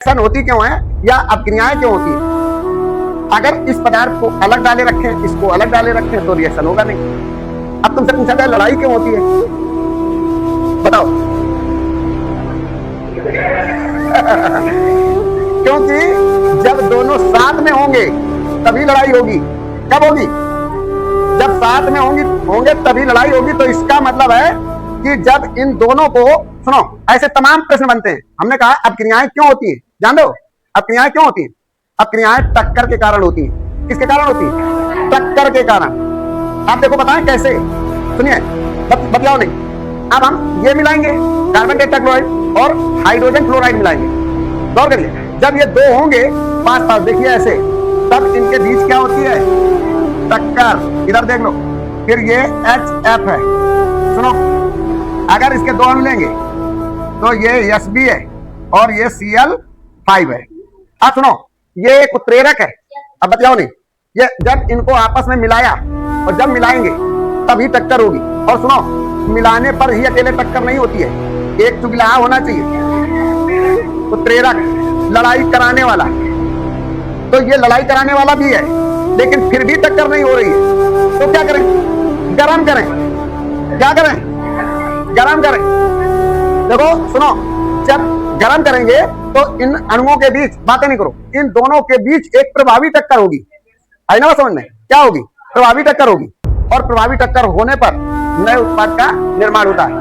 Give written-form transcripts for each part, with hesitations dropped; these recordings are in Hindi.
रिएक्शन होती क्यों है या अपक्रियाएं क्यों होती है? अगर इस पदार्थ को अलग डाले रखें, इसको अलग डाले रखें तो रिएक्शन होगा नहीं। अब तुमसे पूछा जाए लड़ाई क्यों होती है, बताओ। क्योंकि जब दोनों साथ में होंगे तभी लड़ाई होगी। कब होगी? जब साथ में होंगे तभी लड़ाई होगी। तो इसका मतलब है कि जब इन दोनों को, सुनो, ऐसे तमाम प्रश्न बनते हैं। हमने कहा अपक्रियाएं क्यों होती है, जान दो अपक्रियाएं क्यों होती है। अपक्रियाएं टक्कर के कारण होती है। किसके कारण होती है? टक्कर के कारण। आप देखो, बताएं कैसे, सुनिए, बतलाओ नहीं। अब हम ये मिलाएंगे, कार्बन टेट्राक्लोराइड और हाइड्रोजन क्लोराइड मिलाएंगे। गौर करिए, जब ये दो होंगे पास पास, देखिए ऐसे, तब इनके बीच क्या होती है? टक्कर। इधर देख लो, फिर ये HF है। सुनो, अगर इसके दो अणु लेंगे तो ये Sb है और ये Cl5 है। अब सुनो, ये एक उत्प्रेरक है। अब बतलाओ नहीं, ये जब इनको आपस में मिलाया और जब मिलाएंगे तभी टक्कर होगी। और सुनो, मिलाने पर ही अकेले टक्कर नहीं होती है, एक चुगला होना चाहिए। उत्प्रेरक लड़ाई कराने वाला, तो ये लड़ाई कराने वाला भी है, लेकिन फिर भी टक्कर नहीं हो रही है। तो क्या करें? गरम करें। क्या करें? गरम करें। देखो सुनो, जब गरम करेंगे तो इन अणुओं के बीच, बातें नहीं करो, इन दोनों के बीच एक प्रभावी टक्कर होगी। आई ना समझ में? क्या होगी? प्रभावी टक्कर होगी। और प्रभावी टक्कर होने पर नए उत्पाद का निर्माण होता है।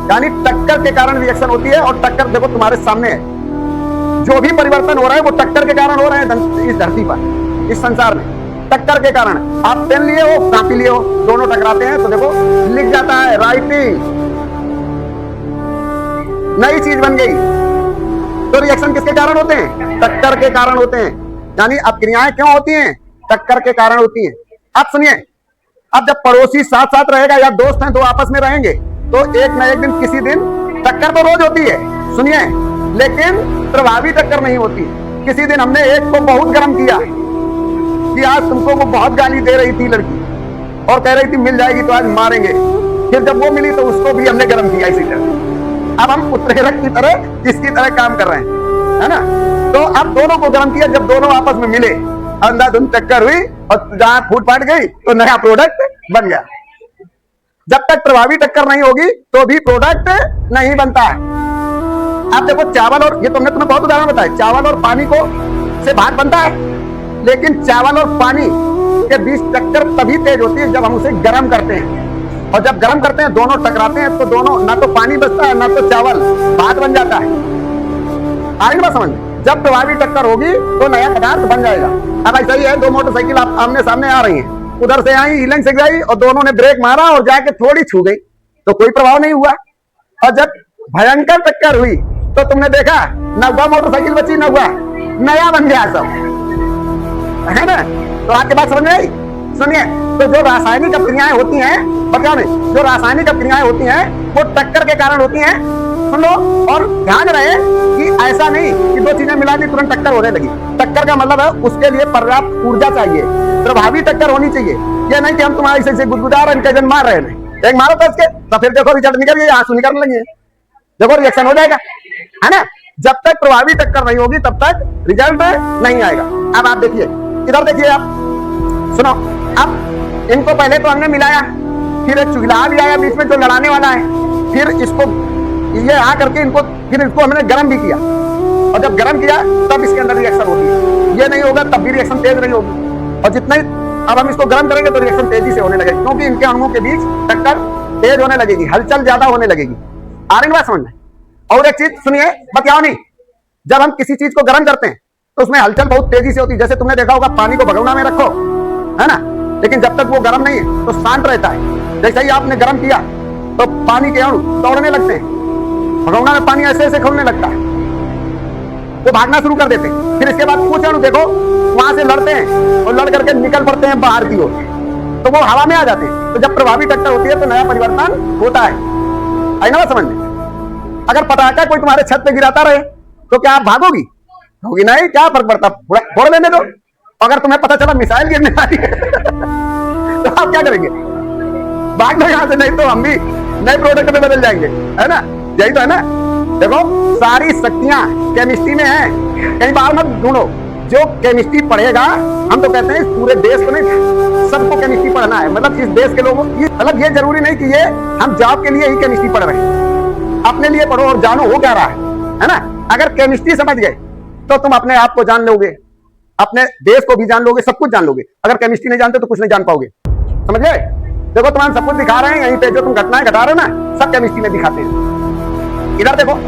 यानी टक्कर के कारण रिएक्शन होती है। और टक्कर देखो तुम्हारे सामने है, जो भी परिवर्तन हो रहा है वो टक्कर के कारण हो रहे हैं इस धरती पर, इस संसार में, टक्कर के कारण। आप पेन लिए हो, कापी लिए हो, दोनों टकराते हैं तो देखो लिख जाता है, राइटिंग, नई चीज बन गई। तो रिएक्शन किसके कारण होते हैं? टक्कर के कारण होते हैं। यानी अपक्रियाएं क्यों होती हैं? टक्कर के कारण होती हैं। अब सुनिए, अब जब पड़ोसी साथ साथ रहेगा या दोस्त हैं, दो आपस में रहेंगे, तो एक न एक दिन, किसी दिन टक्कर तो रोज होती है, सुनिए, लेकिन प्रभावी टक्कर नहीं होती। किसी दिन हमने एक को बहुत गर्म किया कि आज तुमको वो बहुत गाली दे रही थी लड़की और कह रही थी मिल जाएगी तो आज मारेंगे। फिर जब वो मिली तो उसको भी हमने गर्म किया इसी तरह। अब हम उत्प्रेरक की तरह, किसकी तरह काम कर रहे हैं, है ना? तो अब दोनों को गर्म किया, जब दोनों आपस में मिले, अंधाधुंध टक्कर हुई और जहां फूट फाट गई तो नया प्रोडक्ट बन गया। जब तक प्रभावी टक्कर नहीं होगी तो भी प्रोडक्ट नहीं बनता है। आप देखो, चावल और, ये तुमने तुम्हें बहुत उदाहरण बताया, चावल और पानी को से भात बनता है, लेकिन चावल और पानी के बीच टक्कर तभी तेज होती है जब हम उसे गर्म करते हैं। और जब गर्म करते हैं, दोनों टकराते हैं, तो दोनों, ना तो पानी बचता है ना तो चावल, भात बन जाता है। आगे बात समझ, जब प्रभावी टक्कर होगी तो नया पदार्थ बन जाएगा। अब ऐसा ही है, दो मोटरसाइकिल आमने सामने आ रही हैं, उधर से आई, हिलंग से गई और दोनों ने ब्रेक मारा और जाके थोड़ी छू गई तो कोई प्रभाव नहीं हुआ। और जब भयंकर टक्कर हुई तो तुमने देखा, न हुआ मोटरसाइकिल बची, न हुआ, नया बन गया सब, है ना? तो आपके बात समझ में आई? सुनिए, तो जो रासायनिक अपक्रियाएं होती हैं, बताओ नहीं, जो रासायनिक अपक्रियाएं होती हैं वो टक्कर के कारण होती हैं। सुन लो, और ध्यान रहे कि ऐसा नहीं कि दो चीजें मिला दी तुरंत टक्कर होने लगी। टक्कर का मतलब है उसके लिए पर्याप्त ऊर्जा चाहिए, प्रभावी टक्कर होनी चाहिए। ये नहीं कि हम तुम्हारे ऐसे गुदगुदा रहे हैं, मार रहे हैं, एक मारो तो इसके, तो फिर देखो रिजल्ट निकल गया, आंसू निकलने लगे, देखो रिएक्शन हो जाएगा, है ना? जब तक प्रभावी टक्कर नहीं होगी तब तक रिजल्ट नहीं आएगा। अब आप देखिए, इधर देखिए, आप सुनो, अब इनको पहले तो हमने मिलाया, फिर एक चुगला भी आया बीच में जो लड़ाने वाला है, फिर इसको ये आ करके इनको, फिर इसको हमने गर्म भी किया, और जब गर्म किया तब इसके अंदर रिएक्शन होती है। ये नहीं होगा तब भी रिएक्शन तेज नहीं होगी। और जितना ही अब हम इसको गर्म करेंगे तो रिएक्शन तेजी से होने लगेगी, क्योंकि इनके अणुओं के बीच टक्कर तेज होने लगेगी, हलचल ज्यादा होने लगेगी। आ रही बात समझ में? और एक चीज सुनिए, बतियाओ नहीं, जब हम किसी चीज को गर्म करते हैं तो उसमें हलचल बहुत तेजी से होती है। जैसे तुमने देखा होगा, पानी को भगोना में रखो, है ना, लेकिन जब तक वो गर्म नहीं है तो शांत रहता है। जैसे ही आपने गर्म किया तो पानी के अणु दौड़ने लगते हैं, भगोना में पानी ऐसे ऐसे खोलने लगता है, वो भागना शुरू कर देते हैं। फिर इसके बाद कुछ अणु देखो वहां से लड़ते हैं और लड़ करके निकल पड़ते हैं बाहर की ओर, तो वो हवा में आ जाते हैं। तो जब प्रभावी टक्कर होती है तो नया परिवर्तन होता है। आई ना समझ में? अगर पटाखा कोई तुम्हारे छत पे गिराता रहे तो क्या आप भागोगी? होगी नहीं, क्या फर्क पड़ता, फोड़ लेने दो। अगर तुम्हें पता चला मिसाइल गिरने वाली है तो आप क्या करेंगे? भाग दो यहाँ से, नहीं तो हम भी नए प्रोडक्ट में बदल जाएंगे, है ना? यही तो है ना? देखो सारी शक्तियां केमिस्ट्री में है, कहीं बाहर मत ढूंढो। जो केमिस्ट्री पढ़ेगा, हम तो कहते हैं इस पूरे देश को नहीं, सबको केमिस्ट्री पढ़ना है। मतलब इस देश के लोगों, मतलब ये जरूरी नहीं कि ये हम जॉब के लिए ही केमिस्ट्री पढ़ रहे हैं। अपने लिए पढ़ो और जानो हो क्या रहा है ना। अगर केमिस्ट्री समझ गए तो तुम अपने आप को जान लोगे, अपने देश को भी जान लोगे, सब कुछ जान लोगे। अगर केमिस्ट्री नहीं जानते तो कुछ नहीं जान पाओगे, समझ गए। देखो तुम्हारे सब कुछ दिखा रहे हैं, यहीं पे जो तुम घटनाएं घटा रहे हो ना, सब केमिस्ट्री में दिखाते हैं। इधर देखो